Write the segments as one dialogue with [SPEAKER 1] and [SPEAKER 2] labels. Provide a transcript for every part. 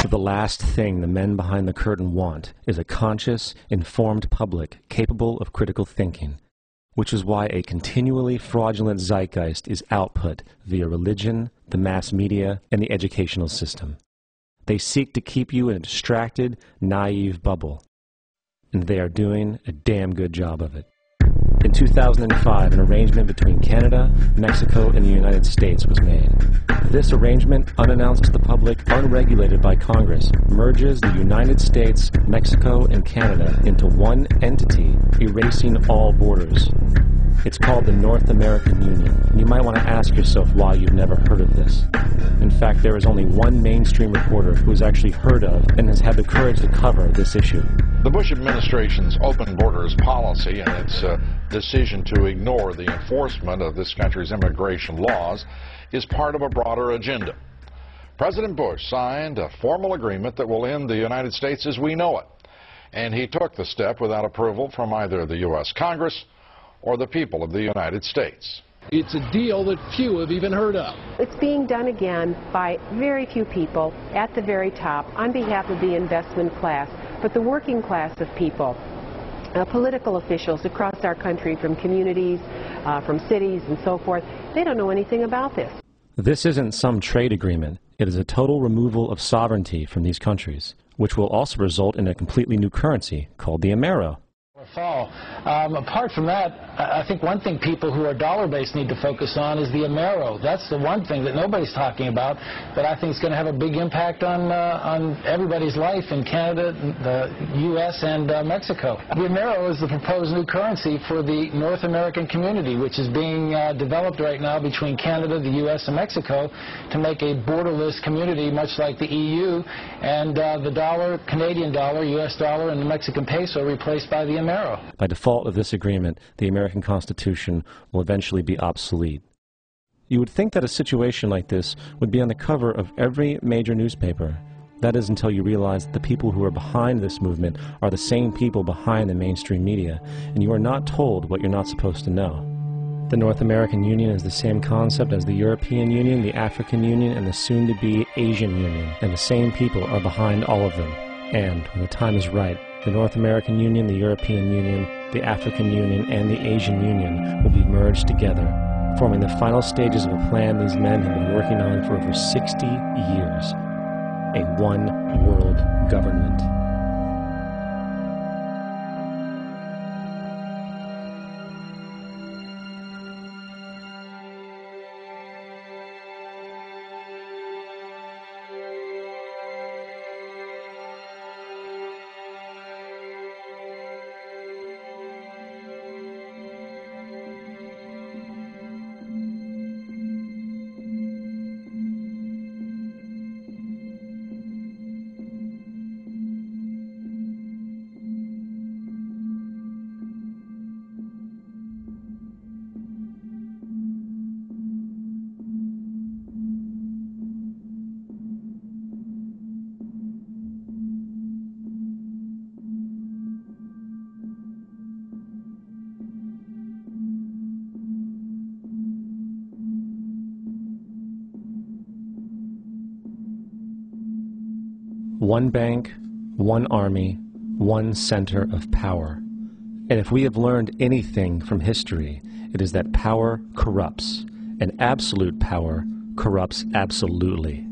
[SPEAKER 1] The last thing the men behind the curtain want is a conscious, informed public capable of critical thinking, which is why a continually fraudulent zeitgeist is output via religion, the mass media, and the educational system. They seek to keep you in a distracted, naive bubble, and they are doing a damn good job of it. In 2005, an arrangement between Canada, Mexico, and the United States was made. This arrangement, unannounced to the public, unregulated by Congress, merges the United States, Mexico, and Canada into one entity, erasing all borders. It's called the North American Union, and you might want to ask yourself why you've never heard of this. In fact, there is only one mainstream reporter who has actually heard of and has had the courage to cover this issue.
[SPEAKER 2] The Bush administration's open borders policy and its decision to ignore the enforcement of this country's immigration laws is part of a broader agenda. President Bush signed a formal agreement that will end the United States as we know it, and he took the step without approval from either the U.S. Congress or the people of the United States.
[SPEAKER 3] It's a deal that few have even heard of.
[SPEAKER 4] It's being done again by very few people at the very top on behalf of the investment class, but the working class of people, political officials across our country, from communities, from cities and so forth, they don't know anything about this.
[SPEAKER 1] This isn't some trade agreement. It is a total removal of sovereignty from these countries, which will also result in a completely new currency called the Amero.
[SPEAKER 5] Fall. Apart from that, I think one thing people who are dollar-based need to focus on is the Amero. That's the one thing that nobody's talking about, but I think it's going to have a big impact on everybody's life in Canada, the U.S., and Mexico. The Amero is the proposed new currency for the North American community, which is being developed right now between Canada, the U.S., and Mexico to make a borderless community, much like the EU, and the dollar, Canadian dollar, U.S. dollar, and the Mexican peso replaced by the Amero.
[SPEAKER 1] By default of this agreement, the American Constitution will eventually be obsolete. You would think that a situation like this would be on the cover of every major newspaper. That is until you realize that the people who are behind this movement are the same people behind the mainstream media, and you are not told what you're not supposed to know. The North American Union is the same concept as the European Union, the African Union, and the soon-to-be Asian Union, and the same people are behind all of them. And, when the time is right, the North American Union, the European Union, the African Union, and the Asian Union will be merged together, forming the final stages of a plan these men have been working on for over 60 years. A one-world government. One bank, one army, one center of power. And if we have learned anything from history, it is that power corrupts, and absolute power corrupts absolutely.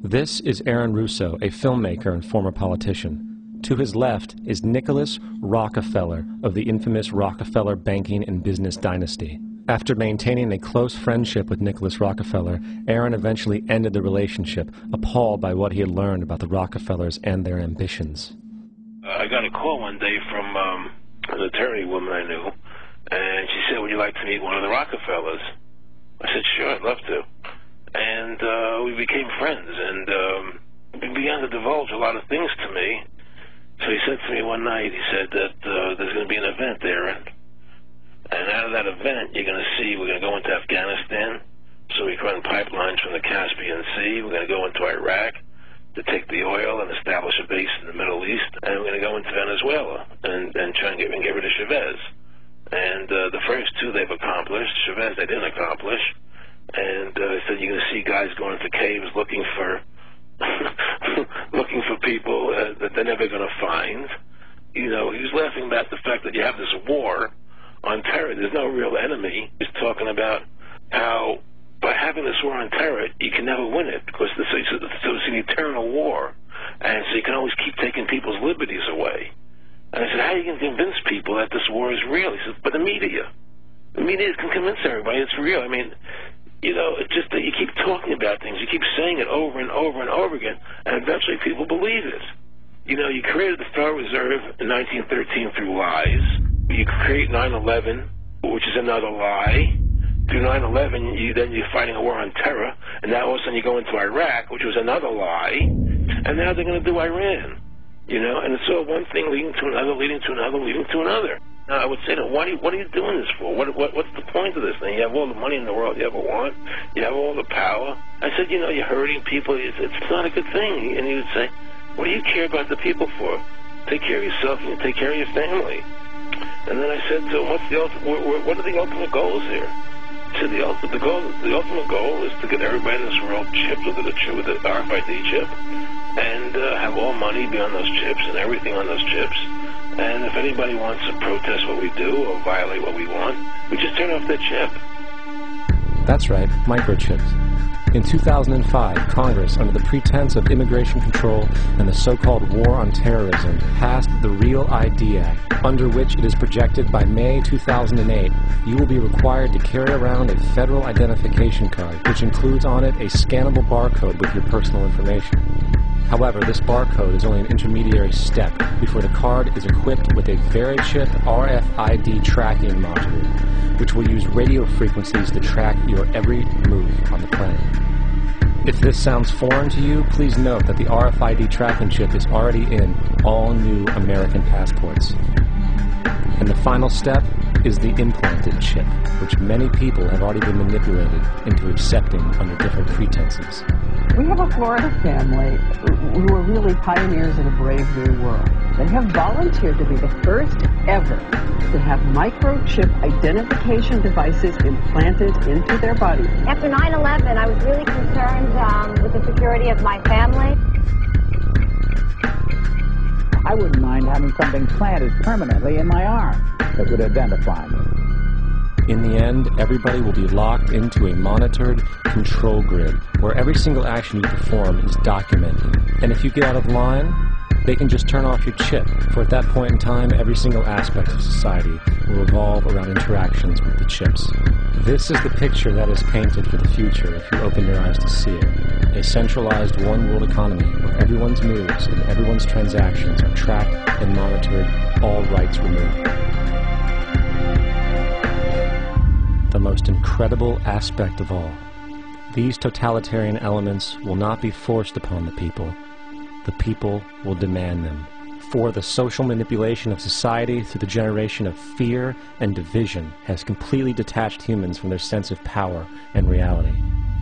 [SPEAKER 1] This is Aaron Russo, a filmmaker and former politician. To his left is Nicholas Rockefeller of the infamous Rockefeller banking and business dynasty. After maintaining a close friendship with Nicholas Rockefeller, Aaron eventually ended the relationship, appalled by what he had learned about the Rockefellers and their ambitions.
[SPEAKER 6] I got a call one day from an attorney woman I knew, and she said, "Would you like to meet one of the Rockefellers?" I said, "Sure, I'd love to." And we became friends, and he began to divulge a lot of things to me. So he said to me one night, he said that there's going to be an event there, and out of that event, you're going to see, we're going to go into Afghanistan, so we can run pipelines from the Caspian Sea. We're going to go into Iraq to take the oil and establish a base in the Middle East, and we're going to go into Venezuela and try and get rid of Chavez. And the first two they've accomplished. Chavez they didn't accomplish. And he said you're going to see guys going into caves looking for never going to find. You know, he was laughing about the fact that you have this war on terror. There's no real enemy. He's talking about how by having this war on terror, you can never win it because so it's an eternal war. And so you can always keep taking people's liberties away. And I said, how are you going to convince people that this war is real? He said, but the media can convince everybody it's real. I mean, you know, it's just that you keep talking about things. You keep saying it over and over and over again, and eventually people believe it. You know, you created the Federal Reserve in 1913 through lies. You create 9/11, which is another lie. Through 9/11, you're fighting a war on terror, and now all of a sudden you go into Iraq, which was another lie, and now they're going to do Iran. You know, and it's all one thing leading to another, leading to another, leading to another. Now, I would say to them, what are you doing this for? What's the point of this thing? You have all the money in the world you ever want. You have all the power. I said, you know, you're hurting people. It's not a good thing. And he would say, what do you care about the people for? Take care of yourself and take care of your family. And then I said to him, what are the ultimate goals here? He said, the ultimate goal is to get everybody in this world chipped with the Rfid chip and have all money be on those chips and everything on those chips. And if anybody wants to protest what we do or violate what we want, we just turn off their chip.
[SPEAKER 1] That's right, microchips. In 2005, Congress, under the pretense of immigration control and the so-called war on terrorism, passed the Real ID Act, under which it is projected by May 2008, you will be required to carry around a federal identification card, which includes on it a scannable barcode with your personal information. However, this barcode is only an intermediary step before the card is equipped with a VeriChip RFID tracking module, which will use radio frequencies to track your every move on the planet. If this sounds foreign to you, please note that the RFID tracking chip is already in all new American passports. And the final step is the implanted chip, which many people have already been manipulated into accepting under different pretenses.
[SPEAKER 7] We have a Florida family who are really pioneers in a brave new world. They have volunteered to be the first ever to have microchip identification devices implanted into their body.
[SPEAKER 8] After 9/11, I was really concerned with the security of my family.
[SPEAKER 9] I wouldn't mind having something planted permanently in my arm that would identify me.
[SPEAKER 1] In the end, everybody will be locked into a monitored control grid where every single action you perform is documented. And if you get out of line, they can just turn off your chip, for at that point in time, every single aspect of society will revolve around interactions with the chips. This is the picture that is painted for the future if you open your eyes to see it. A centralized one-world economy where everyone's moves and everyone's transactions are tracked and monitored, all rights removed. The most incredible aspect of all, these totalitarian elements will not be forced upon the people. The people will demand them. For the social manipulation of society through the generation of fear and division has completely detached humans from their sense of power and reality.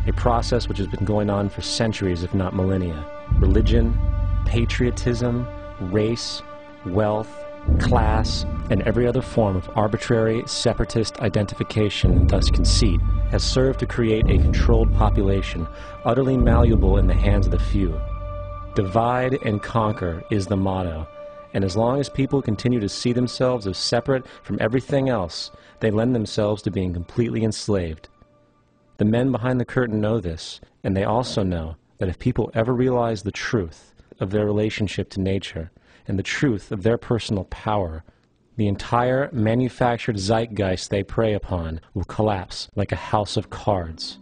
[SPEAKER 1] A process which has been going on for centuries, if not millennia. Religion, patriotism, race, wealth, class, and every other form of arbitrary, separatist identification and thus conceit has served to create a controlled population, utterly malleable in the hands of the few. Divide and conquer is the motto, and as long as people continue to see themselves as separate from everything else, they lend themselves to being completely enslaved. The men behind the curtain know this, and they also know that if people ever realize the truth of their relationship to nature, and the truth of their personal power, the entire manufactured zeitgeist they prey upon will collapse like a house of cards.